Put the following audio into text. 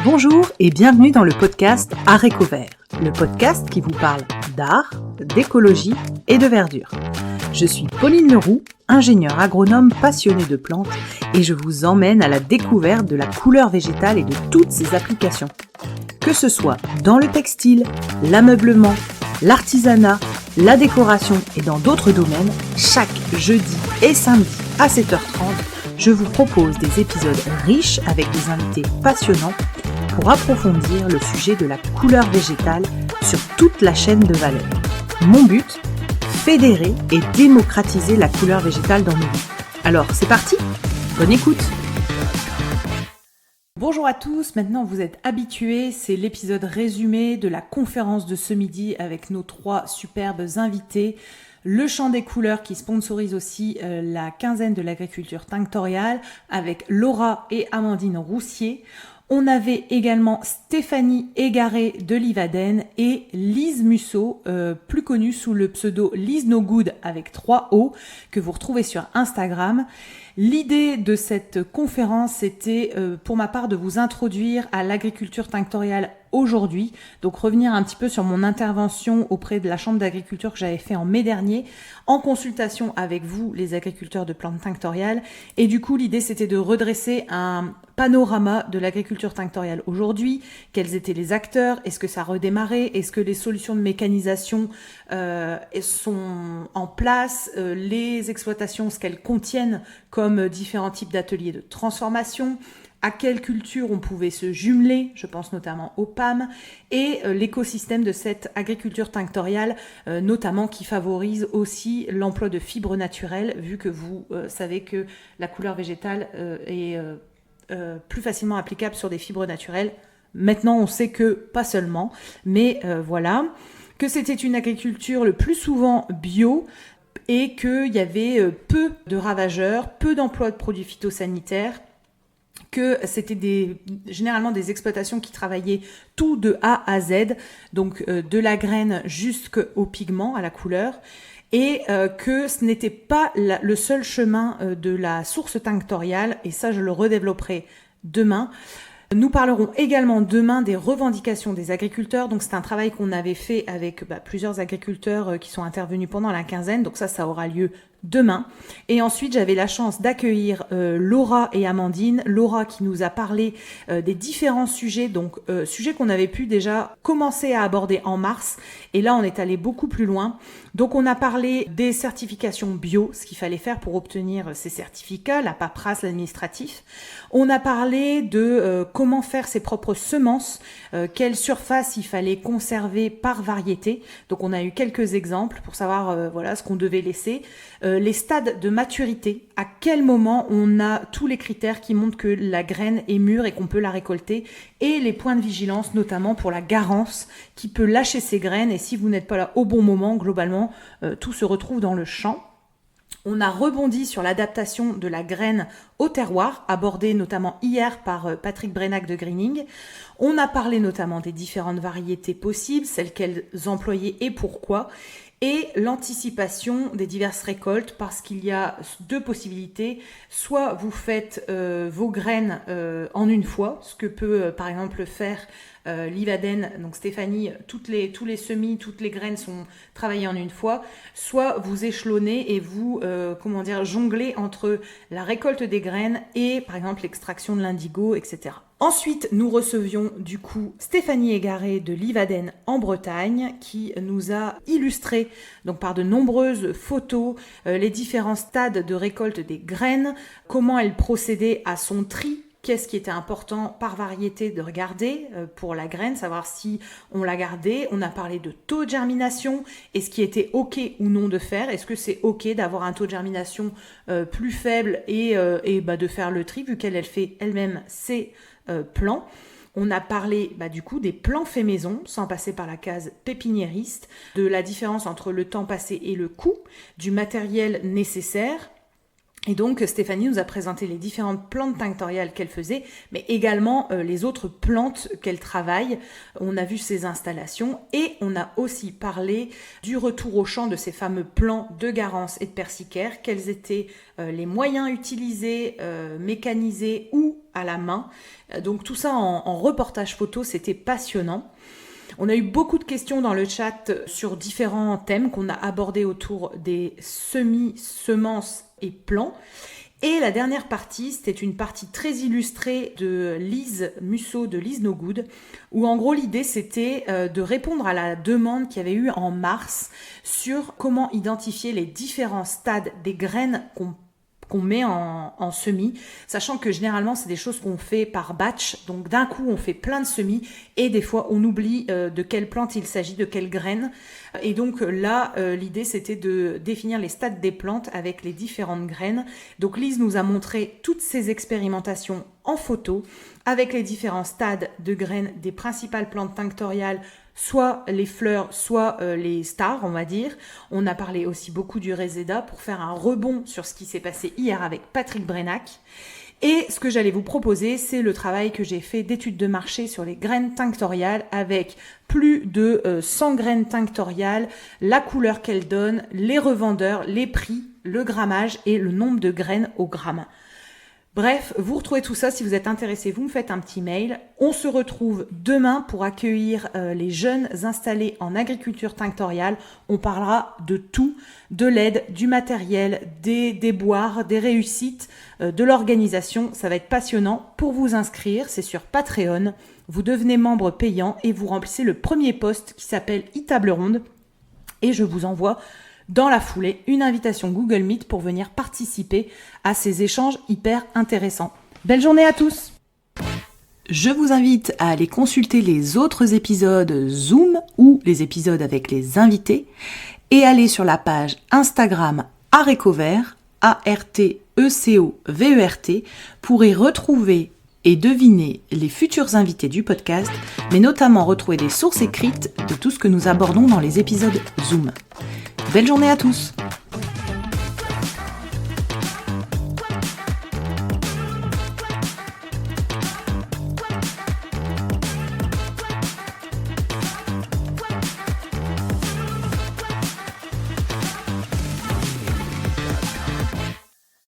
Bonjour et bienvenue dans le podcast Haricots Verts, le podcast qui vous parle d'art, d'écologie et de verdure. Je suis Pauline Leroux, ingénieure agronome passionnée de plantes et je vous emmène à la découverte de la couleur végétale et de toutes ses applications. Que ce soit dans le textile, l'ameublement, l'artisanat, la décoration et dans d'autres domaines, chaque jeudi et samedi à 7h30, je vous propose des épisodes riches avec des invités passionnants pour approfondir le sujet de la couleur végétale sur toute la chaîne de valeur. Mon but, fédérer et démocratiser la couleur végétale dans nos vies. Alors, c'est parti ? Bonne écoute ! Bonjour à tous, maintenant vous êtes habitués, c'est l'épisode résumé de la conférence de ce midi avec nos 3 superbes invités. Le Champ des couleurs qui sponsorise aussi la quinzaine de l'agriculture tinctoriale avec Laura et Amandine Roussier. On avait également Stéphanie Égaré de Livaden et Lise Musso, plus connue sous le pseudo Lise No Good avec 3 O, que vous retrouvez sur Instagram. L'idée de cette conférence était pour ma part de vous introduire à l'agriculture tinctoriale aujourd'hui, donc revenir un petit peu sur mon intervention auprès de la Chambre d'agriculture que j'avais fait en mai dernier, en consultation avec vous, les agriculteurs de plantes tinctoriales. Et du coup, l'idée, c'était de redresser un panorama de l'agriculture tinctoriale aujourd'hui. Quels étaient les acteurs ? Est-ce que ça redémarrait ? Est-ce que les solutions de mécanisation sont en place ? Les exploitations, ce qu'elles contiennent comme différents types d'ateliers de transformation ? À quelle culture on pouvait se jumeler, je pense notamment aux PAM, et l'écosystème de cette agriculture tinctoriale, notamment qui favorise aussi l'emploi de fibres naturelles, vu que vous savez que la couleur végétale est plus facilement applicable sur des fibres naturelles. Maintenant, on sait que pas seulement, mais voilà, que c'était une agriculture le plus souvent bio, et qu'il y avait peu de ravageurs, peu d'emplois de produits phytosanitaires, que c'était généralement des exploitations qui travaillaient tout de A à Z, donc de la graine jusqu'au pigment, à la couleur, et que ce n'était pas le seul chemin de la source tinctoriale, et ça je le redévelopperai demain. Nous parlerons également demain des revendications des agriculteurs, donc c'est un travail qu'on avait fait avec plusieurs agriculteurs qui sont intervenus pendant la quinzaine, donc ça aura lieu demain. Et ensuite, j'avais la chance d'accueillir Laura et Amandine. Laura qui nous a parlé des différents sujets, donc sujets qu'on avait pu déjà commencer à aborder en mars. Et là, on est allé beaucoup plus loin. Donc, on a parlé des certifications bio, ce qu'il fallait faire pour obtenir ces certificats, la paperasse, l'administratif. On a parlé de comment faire ses propres semences, quelle surface il fallait conserver par variété. Donc, on a eu quelques exemples pour savoir voilà ce qu'on devait laisser. Les stades de maturité, à quel moment on a tous les critères qui montrent que la graine est mûre et qu'on peut la récolter, et les points de vigilance, notamment pour la garance, qui peut lâcher ses graines, et si vous n'êtes pas là au bon moment, globalement, tout se retrouve dans le champ. On a rebondi sur l'adaptation de la graine au terroir, abordée notamment hier par Patrick Brenac de Greening. On a parlé notamment des différentes variétés possibles, celles qu'elles employaient et pourquoi, et l'anticipation des diverses récoltes, parce qu'il y a 2 possibilités. Soit vous faites vos graines en une fois, ce que peut par exemple faire Livaden, donc Stéphanie, tous les semis, toutes les graines sont travaillées en une fois, soit vous échelonnez et vous jonglez entre la récolte des graines et par exemple l'extraction de l'indigo, etc. Ensuite, nous recevions du coup Stéphanie Égaré de Livaden en Bretagne qui nous a illustré donc par de nombreuses photos les différents stades de récolte des graines, comment elle procédait à son tri. Qu'est-ce qui était important par variété de regarder pour la graine, savoir si on la gardait. On a parlé de taux de germination et ce qui était OK ou non de faire. Est-ce que c'est OK d'avoir un taux de germination plus faible et de faire le tri vu qu'elle fait elle-même ses plants. On a parlé du coup des plants faits maison, sans passer par la case pépiniériste, de la différence entre le temps passé et le coût, du matériel nécessaire. Et donc Stéphanie nous a présenté les différentes plantes tinctoriales qu'elle faisait, mais également les autres plantes qu'elle travaille. On a vu ses installations et on a aussi parlé du retour au champ de ces fameux plants de garance et de persicaire, quels étaient les moyens utilisés, mécanisés ou à la main. Donc tout ça en reportage photo, c'était passionnant. On a eu beaucoup de questions dans le chat sur différents thèmes qu'on a abordés autour des semis, semences et plants. Et la dernière partie, c'était une partie très illustrée de Lise Musso de Lise No Good, où en gros l'idée c'était de répondre à la demande qu'il y avait eu en mars sur comment identifier les différents stades des graines qu'on met en semis, sachant que généralement c'est des choses qu'on fait par batch, donc d'un coup on fait plein de semis et des fois on oublie de quelle plante il s'agit, de quelle graine, et donc là l'idée c'était de définir les stades des plantes avec les différentes graines. Donc Lise nous a montré toutes ces expérimentations en photo avec les différents stades de graines des principales plantes tinctoriales, soit les fleurs, soit les stars, on va dire. On a parlé aussi beaucoup du Reseda pour faire un rebond sur ce qui s'est passé hier avec Patrick Brenac. Et ce que j'allais vous proposer, c'est le travail que j'ai fait d'études de marché sur les graines tinctoriales avec plus de 100 graines tinctoriales, la couleur qu'elles donnent, les revendeurs, les prix, le grammage et le nombre de graines au gramme. Bref, vous retrouvez tout ça. Si vous êtes intéressé, vous me faites un petit mail. On se retrouve demain pour accueillir les jeunes installés en agriculture tinctoriale. On parlera de tout, de l'aide, du matériel, des déboires, des réussites, de l'organisation. Ça va être passionnant. Pour vous inscrire, c'est sur Patreon. Vous devenez membre payant et vous remplissez le premier post qui s'appelle e-table ronde. Et je vous envoie dans la foulée une invitation Google Meet pour venir participer à ces échanges hyper intéressants. Belle journée à tous! Je vous invite à aller consulter les autres épisodes Zoom ou les épisodes avec les invités et aller sur la page Instagram Arecovert, A-R-T-E-C-O-V-E-R-T, pour y retrouver et deviner les futurs invités du podcast, mais notamment retrouver des sources écrites de tout ce que nous abordons dans les épisodes Zoom. Belle journée à tous!